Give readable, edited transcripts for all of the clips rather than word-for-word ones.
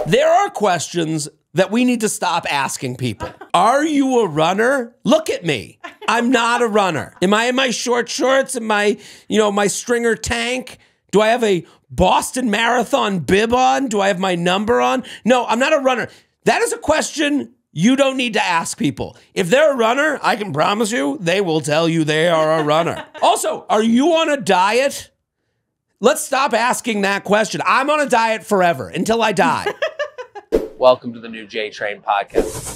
There are questions that we need to stop asking people. Are you a runner? Look at me. I'm not a runner. Am I in my short shorts and my stringer tank? Do I have a Boston Marathon bib on? Do I have my number on? No, I'm not a runner. That is a question you don't need to ask people. If they're a runner, I can promise you, they will tell you they are a runner. Also, are you on a diet? Let's stop asking that question. I'm on a diet forever until I die. Welcome to the new JTrain podcast.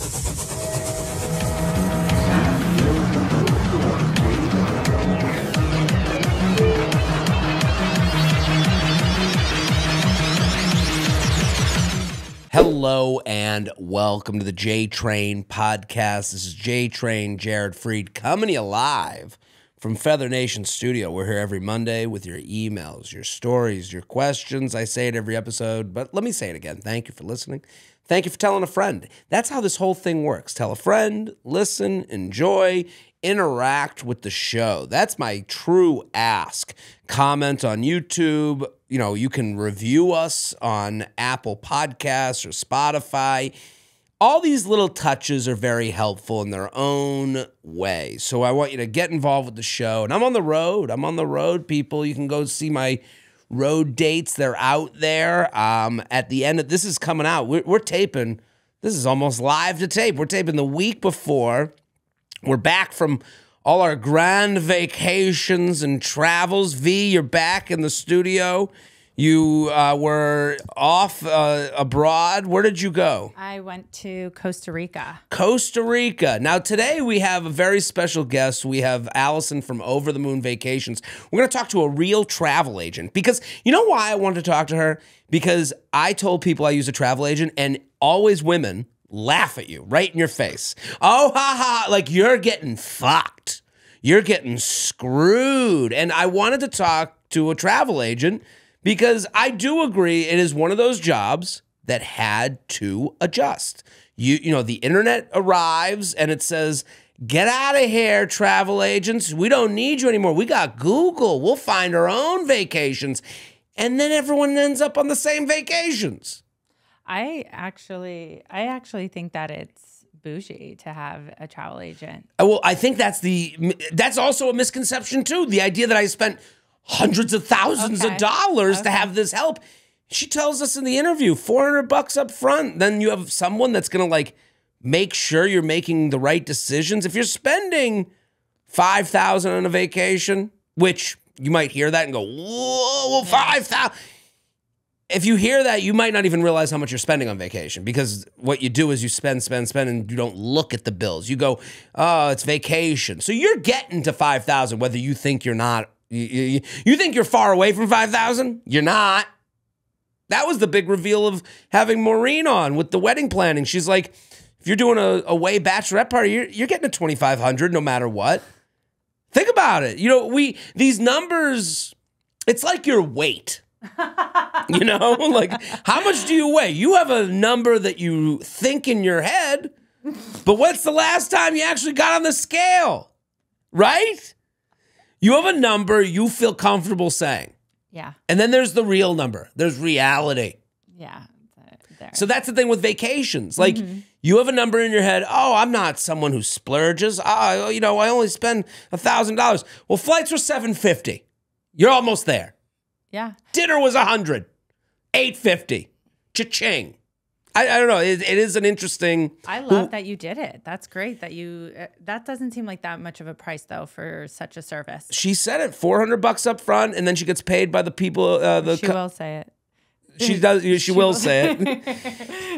Hello and welcome to the JTrain podcast. This is JTrain, Jared Freid, coming to you live from Feather Nation Studio. We're here every Monday with your emails, your stories, your questions. I say it every episode, but let me say it again. Thank you for listening. Thank you for telling a friend. That's how this whole thing works. Tell a friend, listen, enjoy, interact with the show. That's my true ask. Comment on YouTube. You know, you can review us on Apple Podcasts or Spotify. All these little touches are very helpful in their own way. So I want you to get involved with the show. And I'm on the road. I'm on the road, people. You can go see my road dates. They're out there. At the end of this is coming out. We're taping. This is almost live to tape. We're taping the week before. We're back from all our grand vacations and travels. V, you're back in the studio. You were off abroad. Where did you go? I went to Costa Rica. Costa Rica. Now, today we have a very special guest. We have Allison from Over the Moon Vacations. We're going to talk to a real travel agent because you know why I wanted to talk to her? Because I told people I use a travel agent and always women laugh at you right in your face. Oh, ha, ha, like you're getting fucked. You're getting screwed. And I wanted to talk to a travel agent because I do agree it is one of those jobs that had to adjust. You know, the internet arrives and it says, get out of here, travel agents. We don't need you anymore. We got Google. We'll find our own vacations. And then everyone ends up on the same vacations. I actually think that it's bougie to have a travel agent. Well, I think that's also a misconception too. The idea that I spent hundreds of thousands of dollars to have this help. She tells us in the interview, $400 up front. Then you have someone that's going to like make sure you're making the right decisions. If you're spending $5,000 on a vacation, which you might hear that and go, whoa, $5,000. If you hear that, you might not even realize how much you're spending on vacation because what you do is you spend, and you don't look at the bills. You go, oh, it's vacation. So you're getting to $5,000 whether you think you're not. You think you're far away from 5,000? You're not. That was the big reveal of having Maureen on with the wedding planning. She's like, if you're doing a away bachelorette party, you're getting to 2,500 no matter what. Think about it. You know, these numbers, it's like your weight. You know, like how much do you weigh? You have a number that you think in your head, but when's the last time you actually got on the scale? Right? You have a number you feel comfortable saying. Yeah. And then there's the real number. There's reality. Yeah. So that's the thing with vacations. Like you have a number in your head. Oh, I'm not someone who splurges. Oh, you know, I only spend $1,000. Well, flights were $750. You're almost there. Yeah. Dinner was $100. $850. Cha-ching. I don't know. It is an interesting. I love that you did it. That's great that you. That doesn't seem like that much of a price though for such a service. She said it, $400 up front, and then she gets paid by the people. She will say it. She does. She will say it.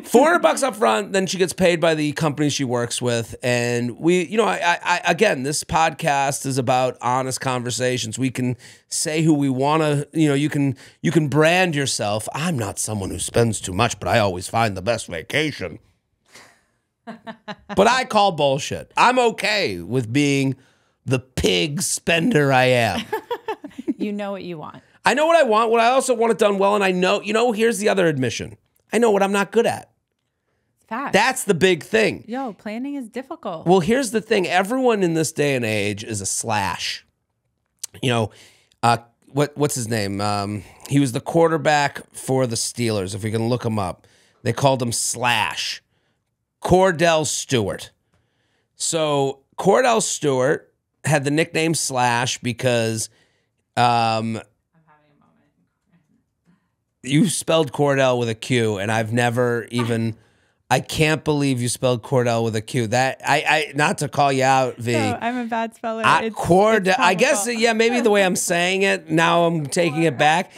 $400 up front, then she gets paid by the company she works with, and we. You know, I again, this podcast is about honest conversations. We can say who we want to. You know, you can brand yourself. I'm not someone who spends too much, but I always find the best vacation. But I call bullshit. I'm okay with being the pig spender I am. You know what you want. I know what I want. What I also want it done well, and I know, you know, here's the other admission. I know what I'm not good at. Fact. That's the big thing. Yo, planning is difficult. Well, here's the thing. Everyone in this day and age is a slash. You know, what's his name? He was the quarterback for the Steelers, if we can look him up. They called him Slash. Cordell Stewart. So Cordell Stewart had the nickname Slash because I'm having a moment. you spelled Cordell with a Q, and I've never even... I can't believe you spelled Cordell with a Q. That I not to call you out, V. No, I'm a bad speller. Cordell. I guess yeah, maybe the way I'm saying it. Now I'm taking it back.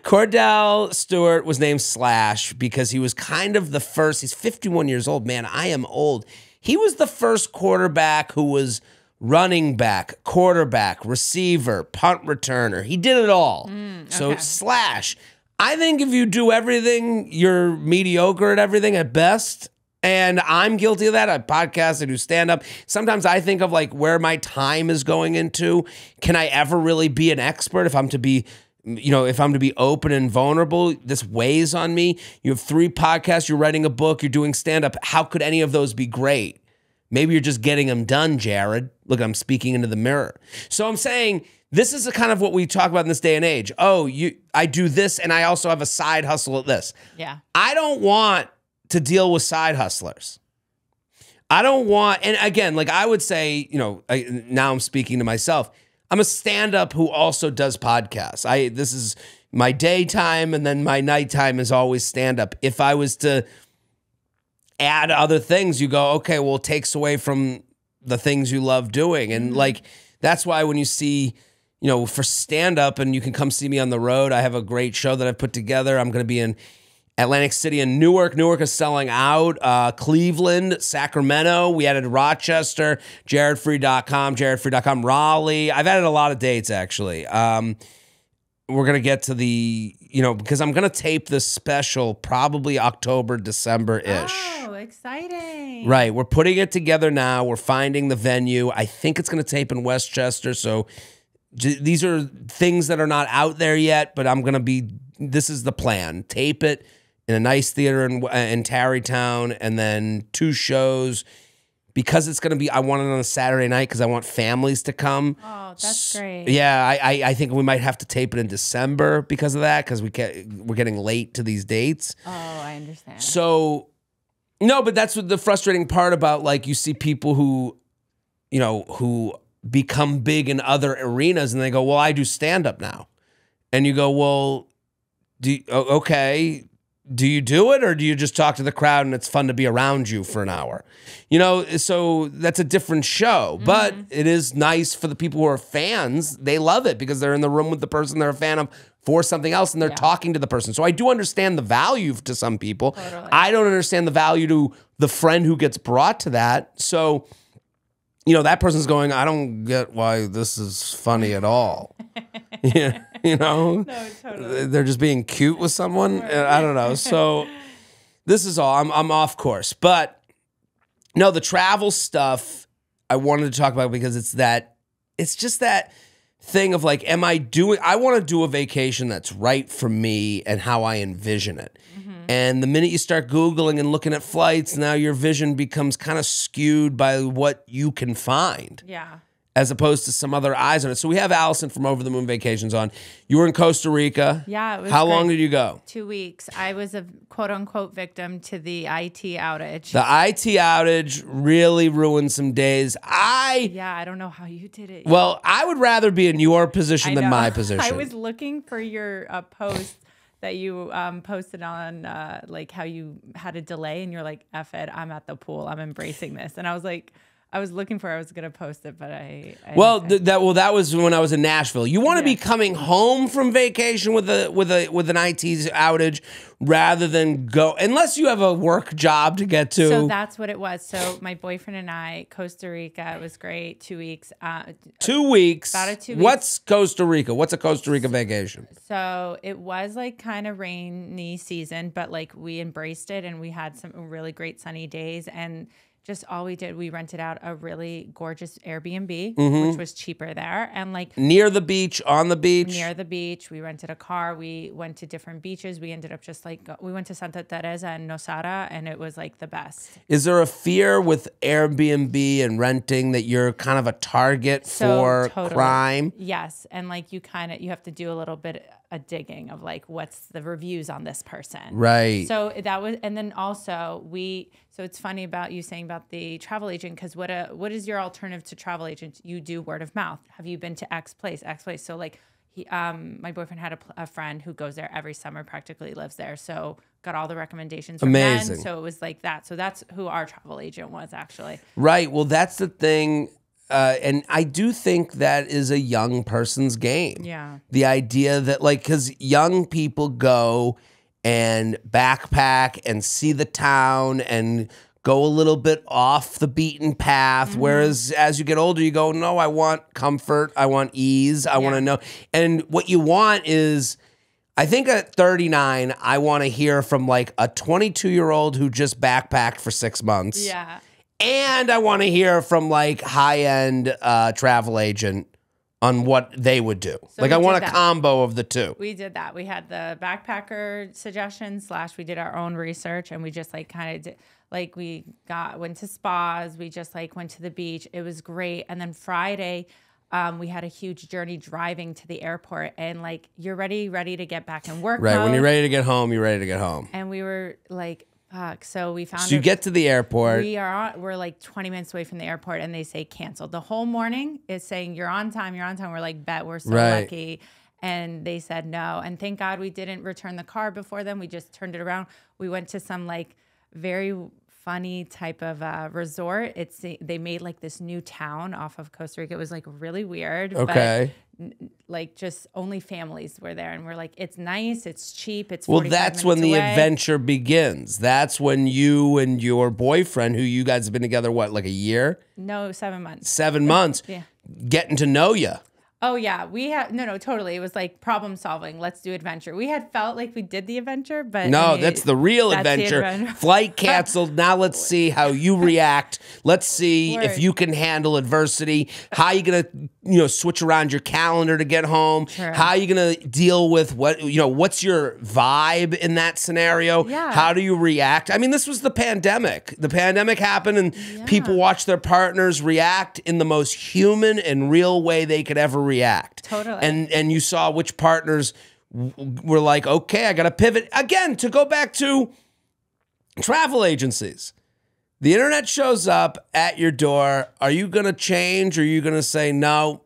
Cordell Stewart was named Slash because he was kind of the first. He's 51 years old. Man, I am old. He was the first quarterback who was running back, quarterback, receiver, punt returner. He did it all. So Slash. I think if you do everything, you're mediocre at everything at best. And I'm guilty of that. I podcast, I do stand-up. Sometimes I think of like where my time is going into. Can I ever really be an expert if I'm to be, if I'm to be open and vulnerable? This weighs on me. You have 3 podcasts, you're writing a book, you're doing stand-up. How could any of those be great? Maybe you're just getting them done, Jared. Look, I'm speaking into the mirror. So I'm saying... this is kind of what we talk about in this day and age. Oh, I do this, and I also have a side hustle at this. Yeah. I don't want to deal with side hustlers. I don't want, and again, like I would say, now I'm speaking to myself. I'm a stand-up who also does podcasts. This is my daytime, and then my nighttime is always stand-up. If I was to add other things, you go, okay, well, it takes away from the things you love doing. And like, that's why when you see... for stand-up, and you can come see me on the road. I have a great show that I've put together. I'm going to be in Atlantic City and Newark. Newark is selling out. Cleveland, Sacramento. We added Rochester, JaredFreid.com, JaredFreid.com, Raleigh. I've added a lot of dates, actually. We're going to get to the, because I'm going to tape this special probably October, December-ish. Oh, exciting. Right. We're putting it together now. We're finding the venue. I think it's going to tape in Westchester, so... these are things that are not out there yet, but this is the plan. Tape it in a nice theater in Tarrytown, and then 2 shows. Because it's going to be, I want it on a Saturday night because I want families to come. Oh, that's great. Yeah, I think we might have to tape it in December because of that, because we're getting late to these dates. Oh, I understand. So, no, but that's what the frustrating part about, like, you see people who, who become big in other arenas, and they go, well, I do stand-up now. And you go, well, okay, do you do it, or do you just talk to the crowd and it's fun to be around you for an hour? So that's a different show. But it is nice for the people who are fans. They love it because they're in the room with the person they're a fan of for something else, and they're talking to the person. So I do understand the value to some people. Totally. I don't understand the value to the friend who gets brought to that. So... that person's going, I don't get why this is funny at all. No, totally. They're just being cute with someone. I don't know. So this is all. I'm off course. But no, the travel stuff I wanted to talk about because it's just that thing of like, I want to do a vacation that's right for me and how I envision it. And the minute you start Googling and looking at flights, now your vision becomes kind of skewed by what you can find. Yeah. As opposed to some other eyes on it. So we have Allison from Over the Moon Vacations on. You were in Costa Rica. Yeah, it was How long did you go? 2 weeks. I was a quote-unquote victim to the IT outage. The IT outage really ruined some days. Yeah, I don't know how you did it. Well, I would rather be in your position than my position. I was looking for your post that you posted on like how you had a delay, and you're like, F it, I'm at the pool, I'm embracing this. And I was like, I was looking for, I was gonna post it, but that was when I was in Nashville. You want to be coming home from vacation with an IT outage rather than go, unless you have a work job to get to. So that's what it was. So my boyfriend and I, Costa Rica, it was great. 2 weeks. 2 weeks. About 2 weeks. What's Costa Rica? What's a Costa Rica vacation? So it was like kind of rainy season, but like we embraced it, and we had some really great sunny days, and just all we did, we rented out a really gorgeous Airbnb, which was cheaper there. And like near the beach, on the beach? Near the beach. We rented a car. We went to different beaches. We ended up just like, we went to Santa Teresa and Nosara, and it was like the best. Is there a fear with Airbnb and renting that you're kind of a target for crime? Yes. And like you have to do a little bit a digging of like, what's the reviews on this person. Right. So that was, and then also so it's funny about you saying about the travel agent, because what is your alternative to travel agent? You do word of mouth. Have you been to X place? So like my boyfriend had a friend who goes there every summer, practically lives there. So got all the recommendations from Amazing. men. So it was like that. So that's who our travel agent was actually. Right. Well, that's the thing. And I do think that is a young person's game. Yeah. The idea that like, because young people go and backpack and see the town and go a little bit off the beaten path. Whereas as you get older, you go, no, I want comfort. I want ease. I want to know. And what you want is, I think at 39, I want to hear from like a 22-year-old who just backpacked for 6 months. Yeah. And I want to hear from like high-end travel agent on what they would do. So like I want a combo of the two. We did that. We had the backpacker suggestions / we did our own research, and we just like kind of did, like we went to spas. We just like went to the beach. It was great. And then Friday, we had a huge journey driving to the airport, and like you're ready to get back in work Right. mode. When you're ready to get home, you're ready to get home. And we were like, fuck. So we found. So you get to the airport. We're like 20 minutes away from the airport, and they say canceled. The whole morning is saying you're on time. We're like, bet we're so lucky. And they said no. And thank God we didn't return the car before then. We just turned it around. We went to some like very funny type of resort. They made like this new town off of Costa Rica. It was like really weird. Okay. But, like just only families were there, and we're like, it's nice, it's cheap, it's 45 that's when the adventure begins. That's when you and your boyfriend, who you guys have been together, what, like a year? No, 7 months. 7 months. Yeah. Getting to know you. Oh yeah, we had no, totally. It was like problem solving. Let's do adventure. We had felt like we did the adventure, but no, that's the real adventure. Flight canceled. Now let's see how you react. Let's see if you can handle adversity. How are you gonna, switch around your calendar to get home? True. How are you gonna deal with what's your vibe in that scenario? Yeah. How do you react? I mean, this was the pandemic. The pandemic happened, and people watched their partners react in the most human and real way they could ever react. Totally. And you saw which partners were like, okay, I got to pivot. Again, to go back to travel agencies. The internet shows up at your door. Are you going to change, or are you going to say, no,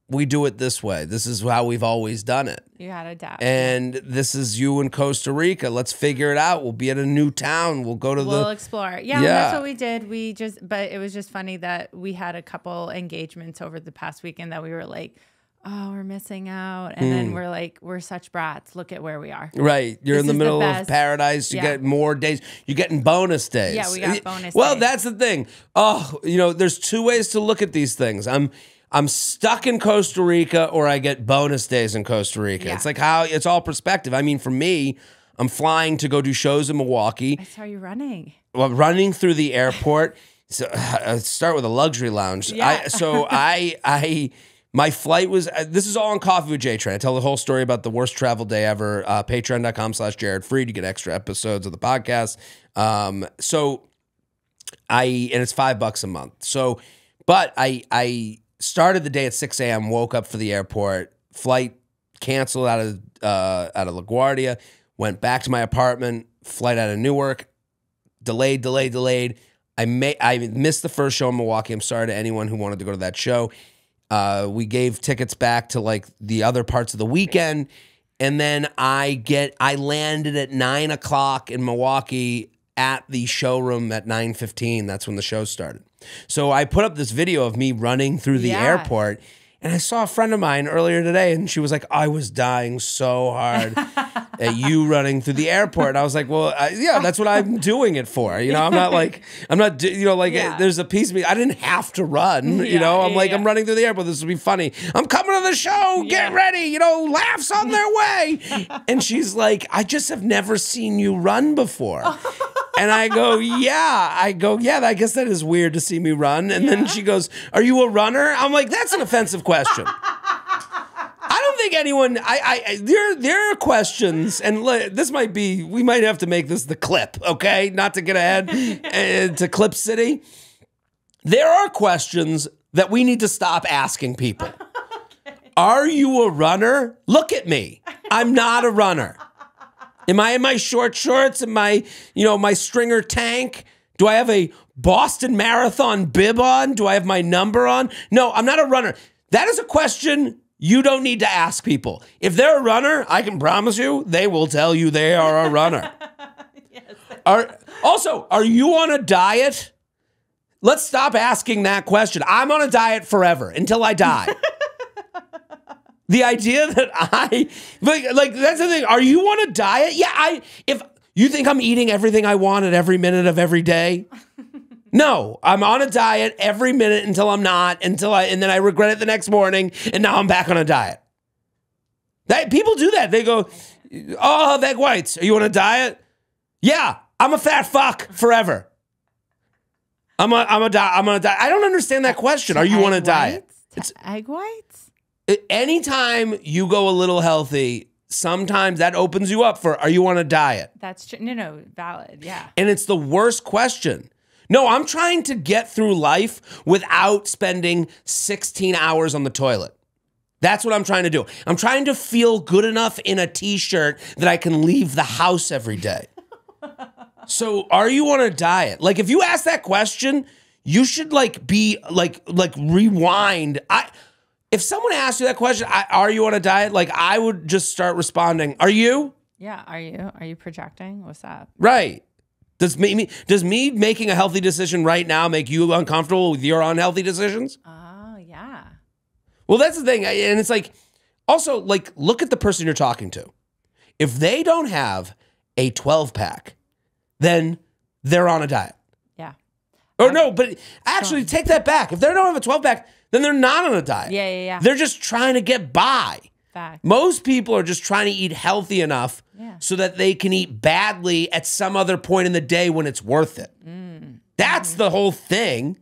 we do it this way? This is how we've always done it. You got to adapt. And this is you in Costa Rica. Let's figure it out. We'll be at a new town. We'll go to We'll explore. Yeah, that's what we did. But it was just funny that we had a couple engagements over the past weekend that we were like, oh, we're missing out. And then we're like, we're such brats. Look at where we are. Right. You're in the middle of paradise. You get more days. You're getting bonus days. Yeah, we got bonus Well, days. that's the thing. Oh, there's two ways to look at these things. I'm stuck in Costa Rica, or I get bonus days in Costa Rica. Yeah. It's like it's all perspective. I mean, for me, I'm flying to go do shows in Milwaukee. I saw you running. Well, running through the airport. So start with a luxury lounge. Yeah. My flight was, this is all on Coffee with JTrain. I tell the whole story about the worst travel day ever. Patreon.com/Jared Freid. You get extra episodes of the podcast. And it's $5 a month. So, but I started the day at 6 a.m., woke up for the airport, flight canceled out of LaGuardia, went back to my apartment, flight out of Newark, delayed. I missed the first show in Milwaukee. I'm sorry to anyone who wanted to go to that show. We gave tickets back to like the other parts of the weekend. And then I landed at 9 o'clock in Milwaukee at the showroom at 9:15. That's when the show started. So I put up this video of me running through the airport, and I saw a friend of mine earlier today, and she was like, I was dying so hard at you running through the airport. And I was like, well, yeah, that's what I'm doing it for. I'm not, there's a piece of me, I didn't have to run, I'm running through the airport. This will be funny. I'm coming to the show. Get ready. Laughs on their way. And she's like, I just have never seen you run before. And I go, yeah. I guess that is weird to see me run. And then she goes, are you a runner? I'm like, that's an offensive question. I don't think anyone, there are questions, and we might have to make this the clip, okay? Not to get ahead to Clip City. There are questions that we need to stop asking people. Okay. Are you a runner? Look at me. I'm not a runner. Am I in my short shorts and my, my stringer tank? Do I have a Boston Marathon bib on? Do I have my number on? No, I'm not a runner. That is a question you don't need to ask people. If they're a runner, I can promise you they will tell you they are a runner. Yes. Are you on a diet? Let's stop asking that question. I'm on a diet forever until I die. The idea that like that's the thing. Are you on a diet? Yeah, if you think I'm eating everything I want at every minute of every day. No, I'm on a diet every minute until I'm not, and then I regret it the next morning, and now I'm back on a diet. People do that. They go, "Oh, egg whites. Are you on a diet?" Yeah, I'm a fat fuck forever. I'm on a diet. I don't understand that question. Are you on a diet? It's egg whites? Anytime you go a little healthy, sometimes that opens you up for, are you on a diet? That's true. No, valid. Yeah. And it's the worst question. No, I'm trying to get through life without spending 16 hours on the toilet. That's what I'm trying to do. I'm trying to feel good enough in a t-shirt that I can leave the house every day. So are you on a diet? Like, if you ask that question, you should be rewind. If someone asked you that question, are you on a diet? Like, I would just start responding, are you? Yeah, are you? Are you projecting? What's up? Right. Does me making a healthy decision right now make you uncomfortable with your unhealthy decisions? Oh, yeah. Well, that's the thing. And it's like, also, look at the person you're talking to. If they don't have a 12-pack, then they're on a diet. Yeah. Or no, but actually take that back. If they don't have a 12-pack, then they're not on a diet. Yeah. They're just trying to get by. Fact. Most people are just trying to eat healthy enough so that they can eat badly at some other point in the day when it's worth it. That's the whole thing.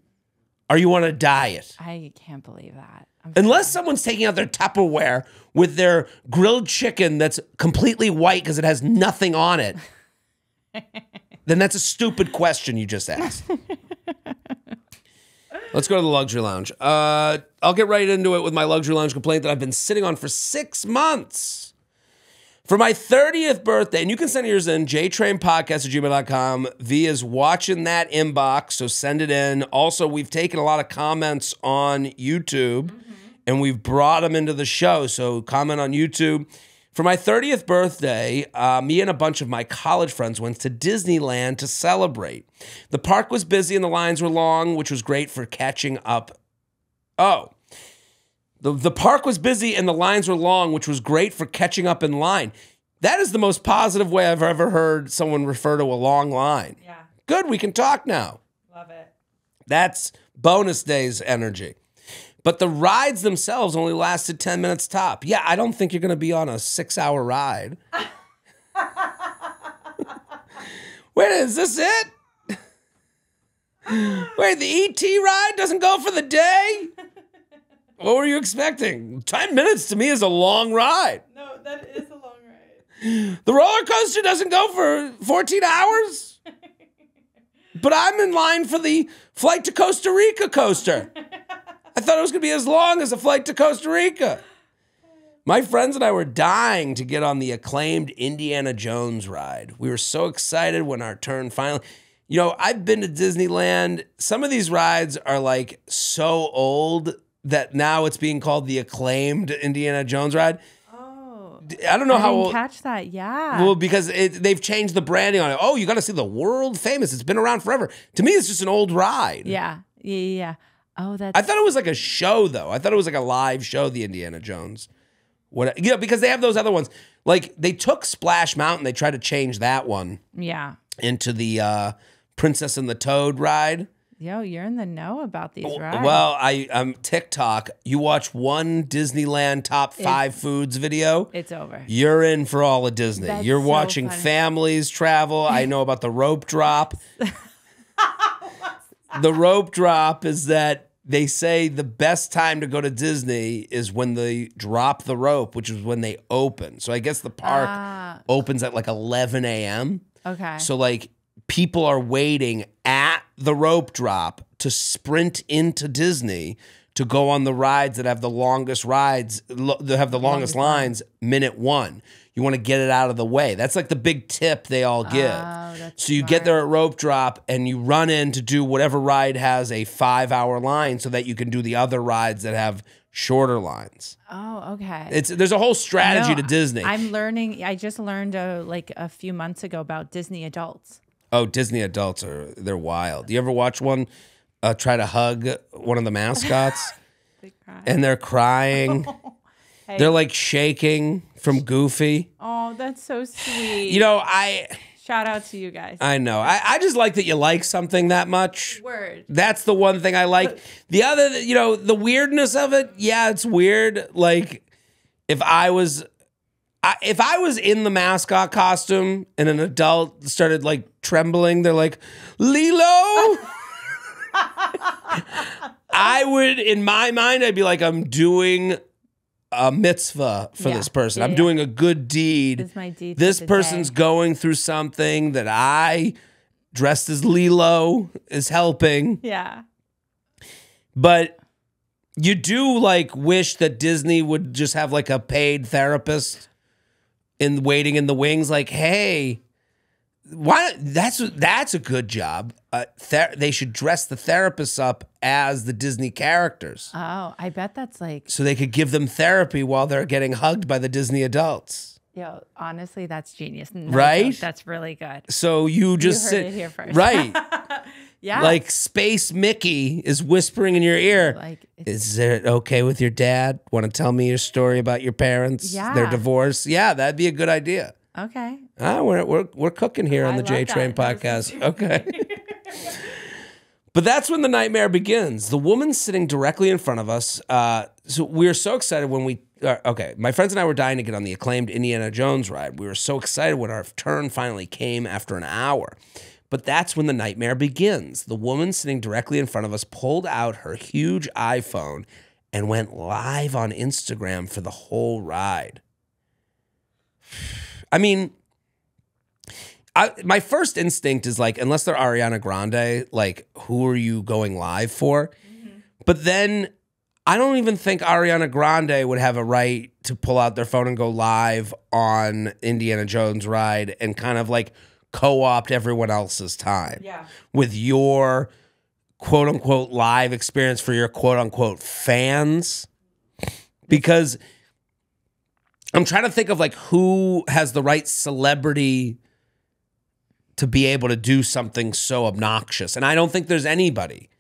Are you on a diet? I can't believe that. Unless someone's taking out their Tupperware with their grilled chicken that's completely white because it has nothing on it, then that's a stupid question you just asked. Let's go to the luxury lounge. I'll get right into it with my luxury lounge complaint that I've been sitting on for 6 months. For my 30th birthday, and you can send yours in, jtrainpodcast@gmail.com. V is watching that inbox, so send it in. Also, we've taken a lot of comments on YouTube, and we've brought them into the show, so comment on YouTube. For my 30th birthday, me and a bunch of my college friends went to Disneyland to celebrate. The park was busy and the lines were long, which was great for catching up. The park was busy and the lines were long, which was great for catching up in line. That is the most positive way I've ever heard someone refer to a long line. Yeah. Good, we can talk now. Love it. That's bonus days energy. But the rides themselves only lasted 10 minutes top. Yeah, I don't think you're going to be on a 6-hour ride. Wait, is this it? Wait, the E.T. ride doesn't go for the day? What were you expecting? 10 minutes to me is a long ride. No, that is a long ride. The roller coaster doesn't go for 14 hours? But I'm in line for the flight to Costa Rica coaster. I thought it was going to be as long as a flight to Costa Rica. My friends and I were dying to get on the acclaimed Indiana Jones ride. We were so excited when our turn finally... You know, I've been to Disneyland. Some of these rides are like so old that now it's being called the acclaimed Indiana Jones ride. Oh. I don't know how... I didn't catch that, yeah. Well, because they've changed the branding on it. Oh, you got to see the world famous. It's been around forever. To me, it's just an old ride. Yeah. Oh, that's... I thought it was like a show, though. I thought it was like a live show, the Indiana Jones. Because they have those other ones. Like, they took Splash Mountain. They tried to change that one. Yeah. Into the Princess and the Toad ride. Yo, you're in the know about these rides. Well, I'm TikTok. You watch one Disneyland top 5 foods video. It's over. You're in for all of Disney. That's You're so watching funny. families travel. I know about the rope drop. The rope drop is that they say the best time to go to Disney is when they drop the rope, which is when they open. So I guess the park opens at like 11 a.m. Okay. So like people are waiting at the rope drop to sprint into Disney to go on the rides that have the longest rides, that have the longest lines, minute 1. you want to get it out of the way. That's like the big tip they all give. That's so you get there at rope drop and you run in to do whatever ride has a 5-hour line so that you can do the other rides that have shorter lines. Oh, okay. There's a whole strategy to Disney. I'm learning. I just learned like a few months ago about Disney adults. Oh, Disney adults they're wild. You ever watch one try to hug one of the mascots? And they're crying. Hey. They're like shaking from Goofy. Oh, that's so sweet. You know, shout out to you guys. I know. I just like that you like something that much. Word. That's the one thing I like. The other, you know, the weirdness of it, yeah, it's weird. Like, if I was in the mascot costume and an adult started like trembling, they're like, Lilo. I would, in my mind, I'd be like, I'm doing a mitzvah for this person. I'm doing a good deed. This is my deed. This person's going through something that I, dressed as Lilo, is helping. Yeah. But you do like wish that Disney would just have like a paid therapist waiting in the wings. Like, hey, why? That's a good job. They should dress the therapists up as the Disney characters. Oh, I bet that's like... So they could give them therapy while they're getting hugged by the Disney adults. Yo, honestly, that's genius. No right? joke, that's really good. So you just heard it here first. Right. Yeah. Like Space Mickey is whispering in your ear. Like, is it okay with your dad? Want to tell me your story about your parents? Yeah. Their divorce? Yeah, that'd be a good idea. Okay. We're cooking here on the JTrain podcast. Okay. But that's when the nightmare begins. The woman sitting directly in front of us. So we were so excited when we... my friends and I were dying to get on the acclaimed Indiana Jones ride. We were so excited when our turn finally came after an hour. But that's when the nightmare begins. The woman sitting directly in front of us pulled out her huge iPhone and went live on Instagram for the whole ride. I mean... my first instinct is like, unless they're Ariana Grande, like, who are you going live for? Mm-hmm. But then I don't even think Ariana Grande would have a right to pull out their phone and go live on Indiana Jones ride and kind of like co-opt everyone else's time with your quote unquote live experience for your quote unquote fans. Because I'm trying to think of like who has the right celebrity to be able to do something so obnoxious. And I don't think there's anybody.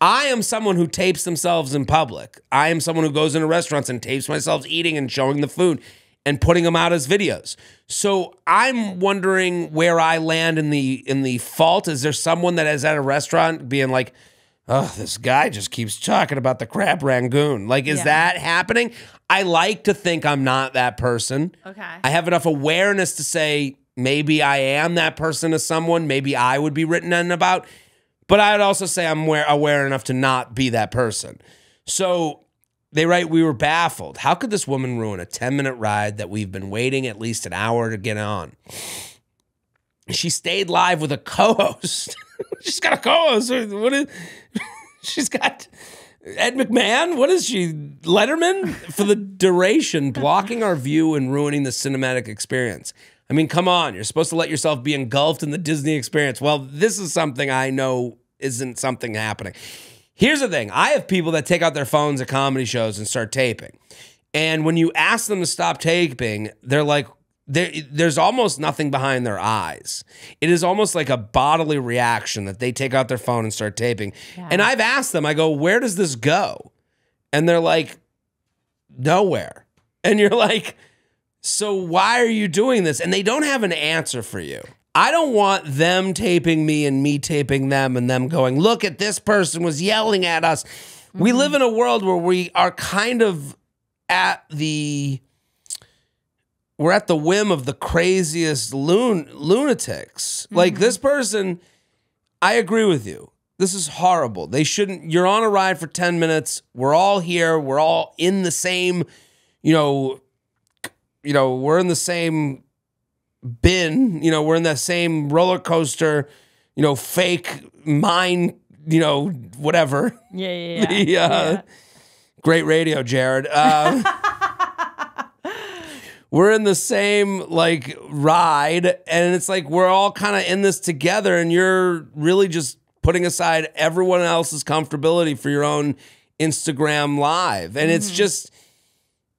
I am someone who tapes themselves in public. I am someone who goes into restaurants and tapes myself eating and showing the food and putting them out as videos. So I'm wondering where I land in the fault. Is there someone that is at a restaurant being like, oh, this guy just keeps talking about the crab rangoon. Like, is that happening? I like to think I'm not that person. Okay. I have enough awareness to say, maybe I am that person to someone. Maybe I would be written in about. But I would also say I'm aware enough to not be that person. So they write, we were baffled. How could this woman ruin a 10-minute ride that we've been waiting at least an hour to get on? She stayed live with a co-host. She's got a co-host. She's got Ed McMahon? What is she? Letterman? For the duration, blocking our view and ruining the cinematic experience. I mean, come on. You're supposed to let yourself be engulfed in the Disney experience. Well, this is something I know isn't something happening. Here's the thing. I have people that take out their phones at comedy shows and start taping. And when you ask them to stop taping, they're like, there's almost nothing behind their eyes. It is almost like a bodily reaction that they take out their phone and start taping. Yeah. And I've asked them, I go, where does this go? And they're like, nowhere. And you're like... So why are you doing this? And they don't have an answer for you. I don't want them taping me and me taping them and them going, look at this person was yelling at us. Mm-hmm. We live in a world where we are kind of we're at the whim of the craziest lunatics. Mm-hmm. Like this person, I agree with you. This is horrible. They shouldn't, you're on a ride for 10 minutes. We're all here. We're all in the same, we're in the same bin, we're in that same roller coaster, fake mind, whatever. Yeah. Great radio, Jared. we're in the same like ride, and it's like we're all kind of in this together, and you're really just putting aside everyone else's comfortability for your own Instagram live. And it's just,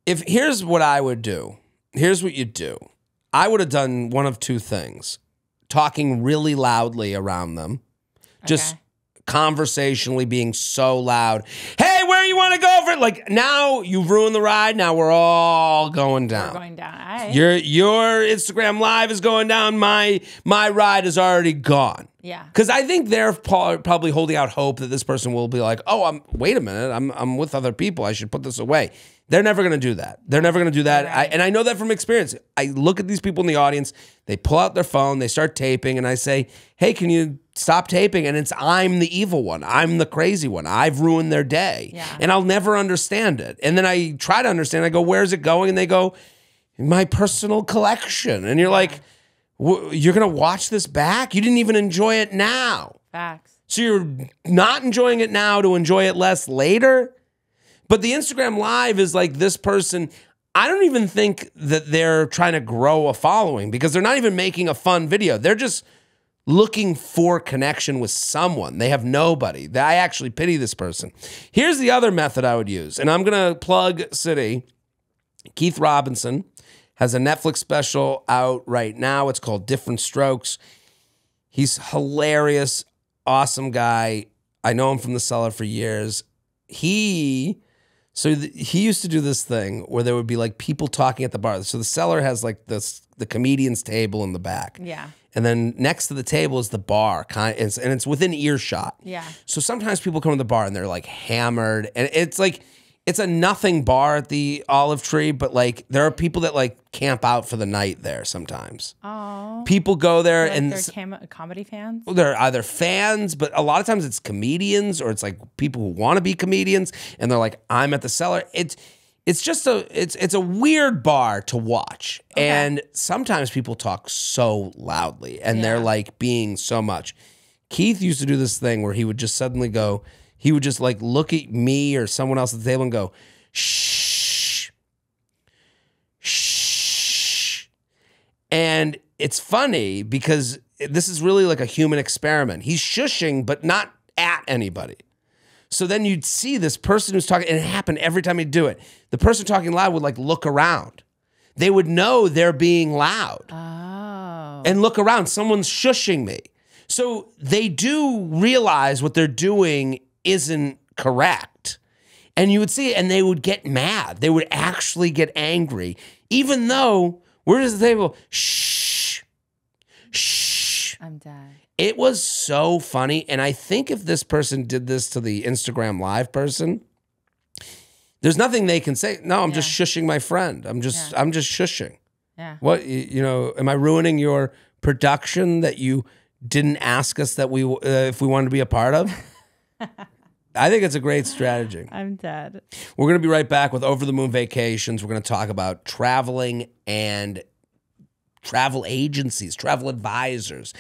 here's what I would do. Here's what you do. I would have done one of two things. Talking really loudly around them. Just conversationally being so loud. Hey, where you want to go for it? Like, now you've ruined the ride. Now we're all going down. We're going down. All right. Your Instagram live is going down. My ride is already gone. Yeah. Because I think they're probably holding out hope that this person will be like, oh, wait a minute. I'm with other people. I should put this away. They're never going to do that. They're never going to do that. Right. And I know that from experience. I look at these people in the audience. They pull out their phone. They start taping. And I say, hey, can you stop taping? And I'm the evil one. I'm the crazy one. I've ruined their day. Yeah. And I'll never understand it. And then I try to understand. I go, where's it going? And they go, my personal collection. And you're like, you're going to watch this back? You didn't even enjoy it now. Facts. So you're not enjoying it now to enjoy it less later? But the Instagram Live is like this person, I don't even think that they're trying to grow a following because they're not even making a fun video. They're just looking for connection with someone. They have nobody. I actually pity this person. Here's the other method I would use, and I'm going to plug City. Keith Robinson has a Netflix special out right now. It's called Different Strokes. He's hilarious, awesome guy. I know him from The Cellar for years. He used to do this thing where there would be like people talking at the bar. So The Cellar has like the comedian's table in the back. Yeah. And then next to the table is the bar, and it's within earshot. Yeah. So sometimes people come to the bar and they're like hammered, and it's like it's a nothing bar at the Olive Tree, but like there are people that like camp out for the night there sometimes. Oh. People go there Like and they're comedy fans? they're either fans, but a lot of times it's comedians or it's like people who want to be comedians, and they're like, I'm at the Cellar. It's just it's a weird bar to watch. Okay. And sometimes people talk so loudly and they're like being so much. Keith used to do this thing where he would just suddenly go, he would just like look at me or someone else at the table and go, shh, shh. And it's funny because this is really like a human experiment. He's shushing, but not at anybody. So then you'd see this person who's talking, and it happened every time he'd do it. The person talking loud would like look around. They would know they're being loud. Oh. And look around. Someone's shushing me. So they do realize what they're doing isn't correct. And you would see it, and they would get mad. They would actually get angry, even though we're at the table. Shh. Shh. I'm dead. It was so funny, and I think if this person did this to the Instagram Live person, there's nothing they can say. No, I'm just shushing my friend. I'm just shushing. Yeah. What, am I ruining your production that you didn't ask us that if we wanted to be a part of? I think it's a great strategy. I'm dead. We're going to be right back with Over the Moon Vacations. We're going to talk about traveling and travel agencies, travel advisors.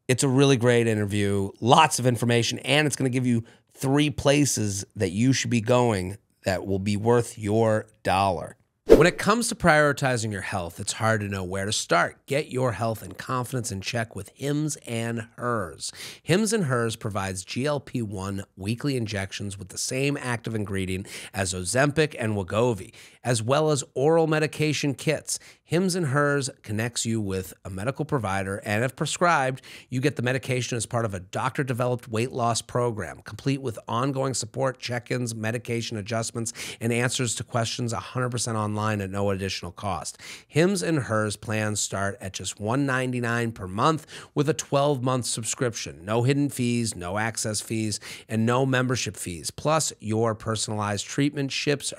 It's a really great interview, lots of information, and it's going to give you 3 places that you should be going that will be worth your dollar. When it comes to prioritizing your health, it's hard to know where to start. Get your health and confidence in check with Hims and Hers. Hims and Hers provides GLP-1 weekly injections with the same active ingredient as Ozempic and Wegovy, as well as oral medication kits. Hims and Hers connects you with a medical provider, and if prescribed, you get the medication as part of a doctor-developed weight loss program, complete with ongoing support, check-ins, medication adjustments, and answers to questions 100% online at no additional cost. Hims and Hers plans start at just $199 per month with a 12-month subscription. No hidden fees, no access fees, and no membership fees. Plus, your personalized treatment ships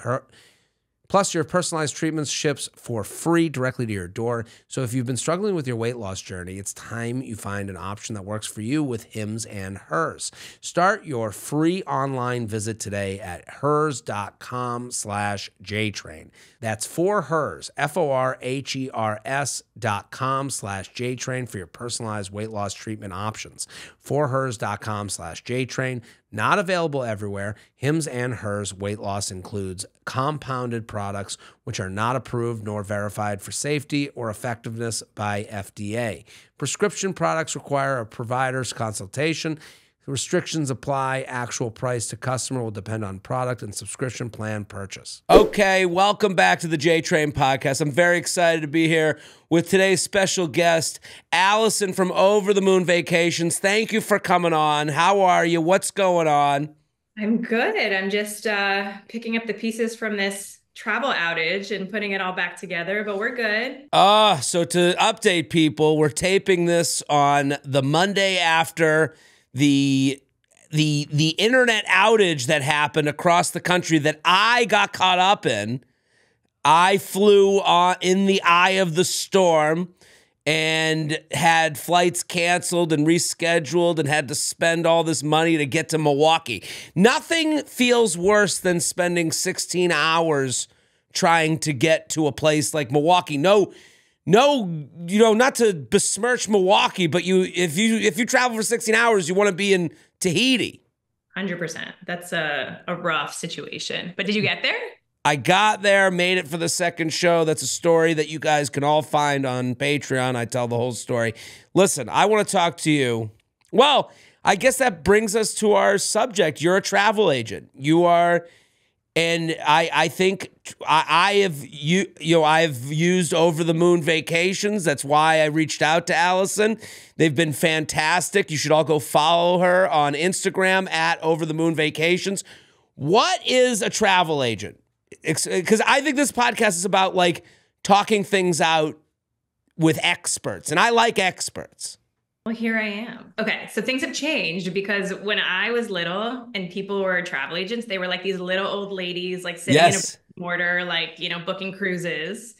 for free directly to your door. So if you've been struggling with your weight loss journey, it's time you find an option that works for you with Hims and Hers. Start your free online visit today at hers.com/JTrain. That's for Hers, FORHERS.com/JTrain for your personalized weight loss treatment options. For hers.com/JTrain. Not available everywhere. Hims and Hers weight loss includes compounded products which are not approved nor verified for safety or effectiveness by FDA. Prescription products require a provider's consultation. Restrictions apply. Actual price to customer will depend on product and subscription plan purchase. Okay, welcome back to the JTrain podcast. I'm very excited to be here with today's special guest, Allison from Over the Moon Vacations. Thank you for coming on. How are you? What's going on? I'm good. I'm just picking up the pieces from this travel outage and putting it all back together, but we're good. So to update people, we're taping this on the Monday after the internet outage that happened across the country that I got caught up in. I flew in the eye of the storm and had flights canceled and rescheduled and had to spend all this money to get to Milwaukee. Nothing feels worse than spending 16 hours trying to get to a place like Milwaukee. No, not to besmirch Milwaukee, but if you travel for 16 hours, you want to be in Tahiti. 100%. That's a rough situation. But did you get there? I got there, made it for the second show. That's a story that you guys can all find on Patreon. I tell the whole story. Listen, I want to talk to you. Well, I guess that brings us to our subject. You're a travel agent. You are. And I think I've used Over the Moon Vacations. That's why I reached out to Allison. They've been fantastic. You should all go follow her on Instagram at Over the Moon Vacations. What is a travel agent? Because I think this podcast is about like talking things out with experts, and I like experts. Well, here I am. Okay, so things have changed because when I was little and people were travel agents, they were like these little old ladies, like sitting in a mortar, like, booking cruises.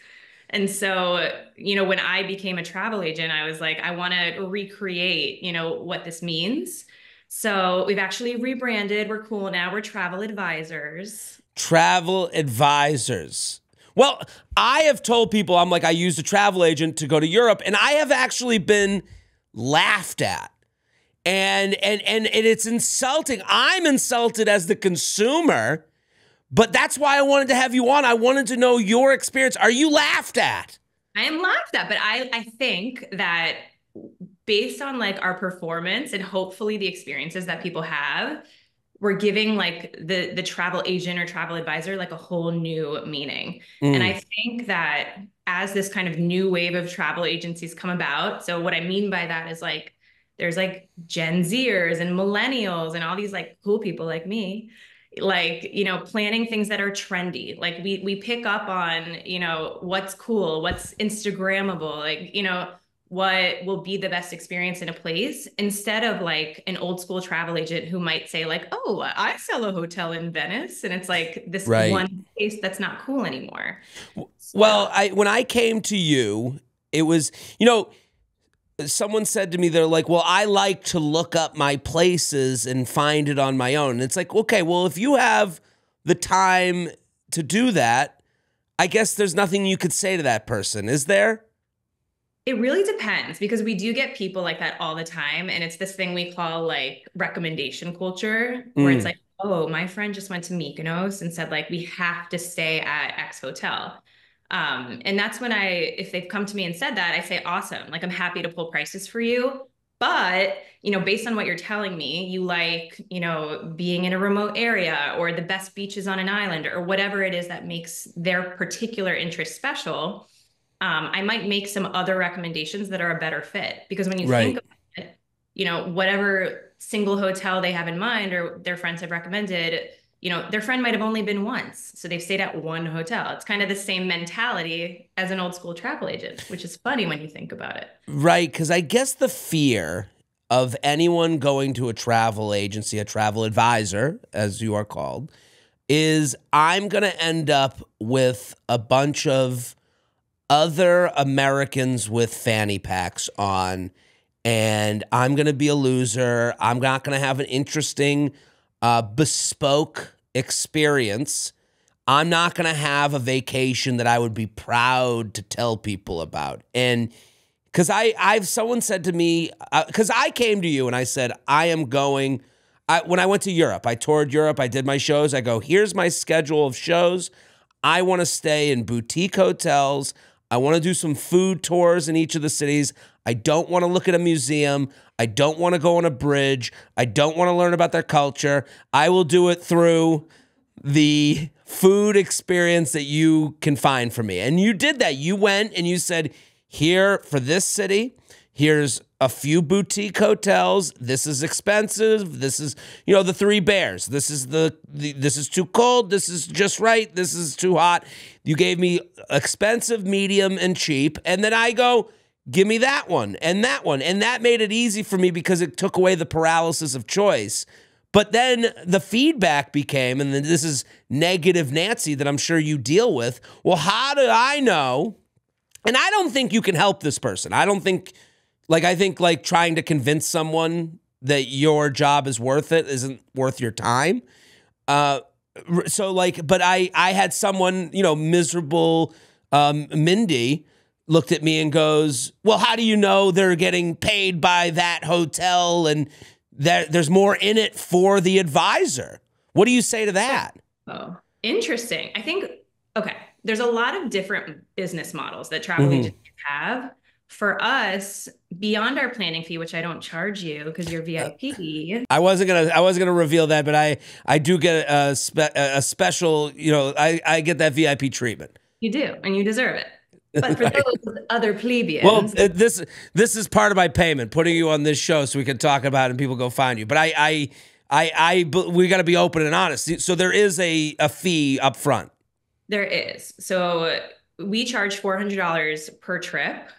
And so, when I became a travel agent, I was like, I want to recreate, what this means. So we've actually rebranded. We're cool now. We're travel advisors. Travel advisors. Well, I have told people, I used a travel agent to go to Europe, and I have actually been laughed at. And it's insulting. I'm insulted as the consumer, but that's why I wanted to have you on. I wanted to know your experience. Are you laughed at? I am laughed at, but I think that based on like our performance and hopefully the experiences that people have, we're giving like the travel agent or travel advisor like a whole new meaning. And I think that as this kind of new wave of travel agencies come about, so what I mean by that is like, there's like Gen Zers and millennials and all these like cool people like me, like, planning things that are trendy. Like we pick up on, what's cool, what's Instagrammable, like, what will be the best experience in a place, instead of like an old school travel agent who might say like, oh, I sell a hotel in Venice. And it's like this one place that's not cool anymore. Well, when I came to you, it was, someone said to me, they're like, well, I like to look up my places and find it on my own. And it's like, okay, well, if you have the time to do that, I guess there's nothing you could say to that person, is there? It really depends, because we do get people like that all the time. And it's this thing we call like recommendation culture, where it's like, oh, my friend just went to Mykonos and said like, we have to stay at X hotel. And that's when if they've come to me and said that, I say, awesome. Like, I'm happy to pull prices for you. But, based on what you're telling me, you like, being in a remote area or the best beaches on an island or whatever it is that makes their particular interest special. I might make some other recommendations that are a better fit, because when you think about it, whatever single hotel they have in mind or their friends have recommended, their friend might have only been once. So they've stayed at one hotel. It's kind of the same mentality as an old school travel agent, which is funny when you think about it. Right. Because I guess the fear of anyone going to a travel agency, a travel advisor, as you are called, is I'm going to end up with a bunch of other Americans with fanny packs on, and I'm going to be a loser. I'm not going to have an interesting, bespoke experience. I'm not going to have a vacation that I would be proud to tell people about. And because someone said to me, because I came to you and I said, I am going, when I went to Europe, I toured Europe, I did my shows. I go, here's my schedule of shows. I want to stay in boutique hotels. I want to do some food tours in each of the cities. I don't want to look at a museum. I don't want to go on a bridge. I don't want to learn about their culture. I will do it through the food experience that you can find for me. And you did that. You went and you said, here for this city, here's a few boutique hotels. This is expensive. This is, you know, the three bears. This is this is too cold. This is just right. This is too hot. You gave me expensive, medium, and cheap. And then I go, give me that one and that one. And that made it easy for me because it took away the paralysis of choice. But then the feedback became, and then this is negative Nancy that I'm sure you deal with. Well, how do I know? And I don't think you can help this person. I don't think, I think trying to convince someone that your job is worth it isn't worth your time. But I had someone, you know, miserable Mindy looked at me and goes, well, how do you know they're getting paid by that hotel and that there's more in it for the advisor? What do you say to that? Oh, interesting. I think, okay, there's a lot of different business models that travel agents have. For us, beyond our planning fee, which I don't charge you because you're VIP. I wasn't gonna reveal that, but I do get a special, you know, I get that VIP treatment. You do, and you deserve it. But for those other plebeians, well, this is part of my payment, putting you on this show so we can talk about it and people go find you. But we got to be open and honest. So there is a fee up front. There is. So we charge $400 per trip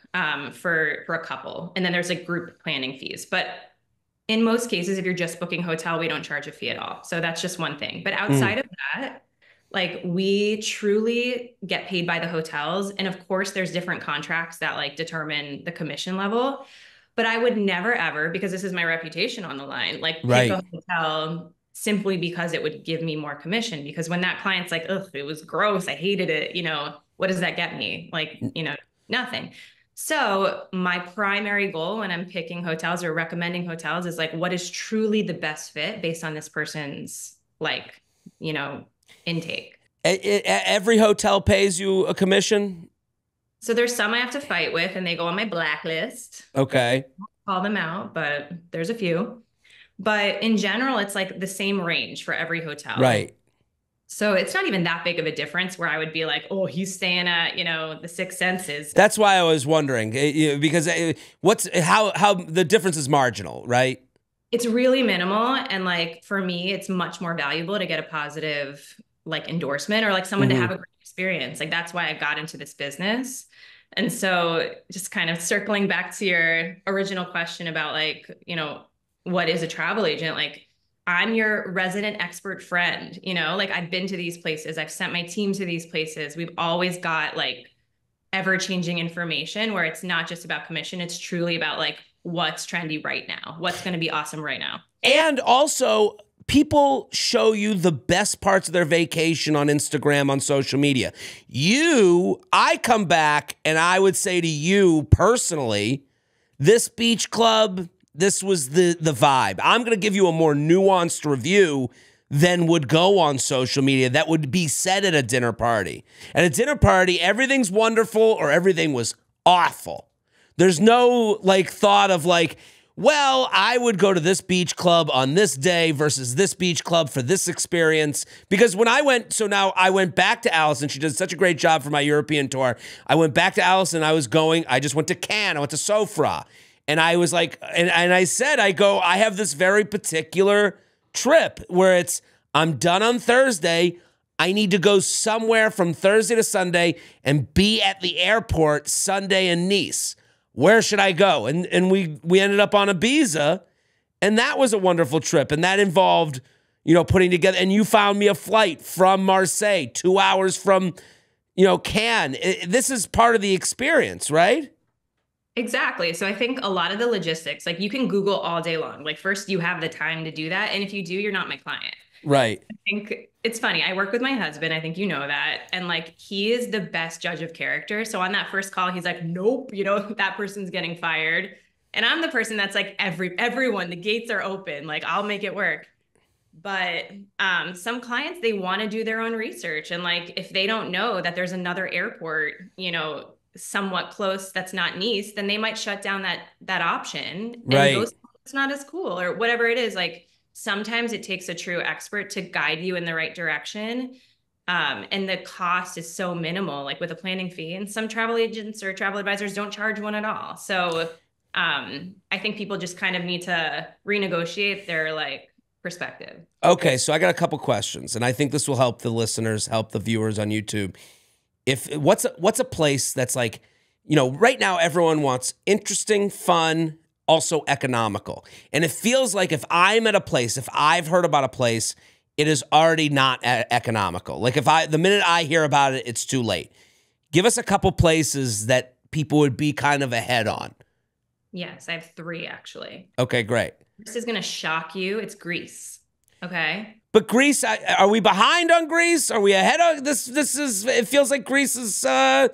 for a couple, and then there's like group planning fees. But in most cases, if you're just booking hotel, we don't charge a fee at all. So that's just one thing. But outside of that, like, we truly get paid by the hotels. And of course, there's different contracts that like determine the commission level. But I would never, ever, because this is my reputation on the line, like pick a hotel simply because it would give me more commission. Because when that client's like, ugh, it was gross, I hated it, you know, what does that get me? Like, you know, nothing. So my primary goal when I'm picking hotels or recommending hotels is like, what is truly the best fit based on this person's, like, you know, intake. Every hotel pays you a commission? So there's some I have to fight with and they go on my blacklist. Okay. I'll call them out, but there's a few. But in general, it's like the same range for every hotel. Right. So it's not even that big of a difference where I would be like, oh, he's staying at, you know, the Six Senses. That's why I was wondering, because how the difference is marginal, right? It's really minimal. And like, for me, it's much more valuable to get a positive like endorsement or like someone to have a great experience. Like, that's why I got into this business. And so just kind of circling back to your original question about like, you know, what is a travel agent? Like, I'm your resident expert friend, you know, like I've been to these places. I've sent my team to these places. We've always got like ever-changing information where it's not just about commission. It's truly about like what's trendy right now, what's going to be awesome right now. And also, people show you the best parts of their vacation on Instagram, on social media. I come back and I would say to you personally, this beach club, this was the vibe. I'm going to give you a more nuanced review than would go on social media that would be said at a dinner party. At a dinner party, everything's wonderful or everything was awful. There's no like thought of like, well, I would go to this beach club on this day versus this beach club for this experience. Because when I went, so now I went back to Allison. She did such a great job for my European tour. I went back to Allison. I just went to Cannes. I went to Sofra. And I was like, and I said, I have this very particular trip where I'm done on Thursday. I need to go somewhere from Thursday to Sunday and be at the airport Sunday in Nice. Where should I go? And we ended up on Ibiza, and that was a wonderful trip. And that involved, you know, putting together, and you found me a flight from Marseille, 2 hours from, you know, Cannes. This is part of the experience, right? Exactly. So I think a lot of the logistics, like you can Google all day long. Like, first you have the time to do that. And if you do, you're not my client. Right. I think it's funny. I work with my husband. I think you know that. And like, he is the best judge of character. So on that first call, he's like, nope, you know, that person's getting fired. And I'm the person that's like, everyone, the gates are open. Like, I'll make it work. But some clients, they want to do their own research. And like, if they don't know that there's another airport, you know, somewhat close that's not Nice, then they might shut down that option and go, it's not as cool or whatever it is. Like sometimes it takes a true expert to guide you in the right direction. And the cost is so minimal, like with a planning fee. And some travel agents or travel advisors don't charge one at all. So I think people just kind of need to renegotiate their like perspective. Okay, so I got a couple questions, and I think this will help the listeners, help the viewers on YouTube. What's a place that's like, you know, right now everyone wants interesting, fun, also economical. And it feels like if I'm at a place, if I've heard about a place, it is already not economical. Like the minute I hear about it, it's too late. Give us a couple places that people would be kind of ahead on. Yes, I have 3 actually. Okay, great. This is going to shock you. It's Greece. Okay. But Greece, are we behind on Greece? Are we ahead of this? It feels like Greece has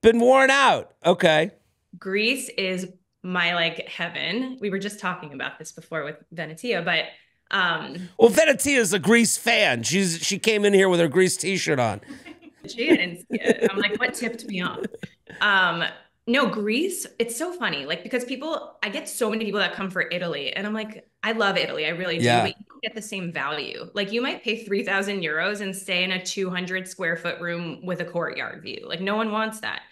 been worn out. Okay. Greece is my like heaven. We were just talking about this before with Venetia, but well, Venetia is a Greece fan. She came in here with her Greece t-shirt on. She didn't see it. I'm like, what tipped me off? No, Greece, it's so funny. Like, because I get so many people that come for Italy, and I'm like, I love Italy. I really do. But you don't get the same value. Like, you might pay 3,000 euros and stay in a 200 square foot room with a courtyard view. Like, no one wants that.